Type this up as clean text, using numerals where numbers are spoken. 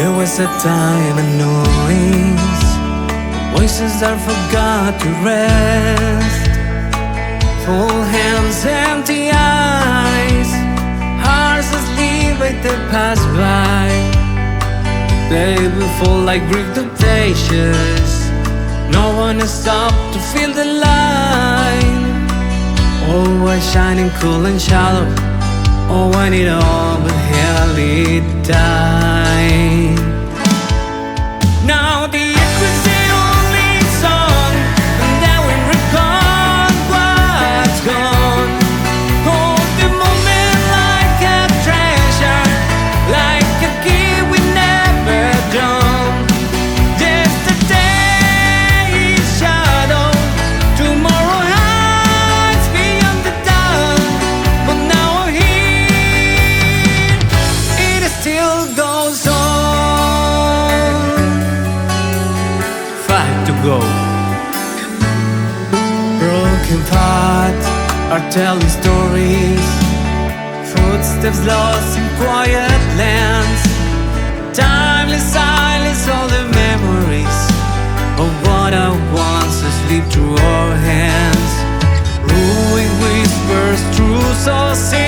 There was a time and noise, voices that forgot to rest, full hands, empty eyes, hearts asleep as they pass by. They will fall like Greek temptations. No one has stopped to feel the light. Oh, was shining cool and shallow. Oh, I need all but hell it died. Now the echo is the only song that will recall what's gone. Hold the moment like a treasure, like a gift we never done. Yesterday is shadow, tomorrow hides beyond the dawn. But now I'm here, it still goes on. 5 to go. Broken parts are telling stories, footsteps lost in quiet lands. Timeless silence, all the memories of what I once asleep through our hands. Ruin whispers, truths so simple.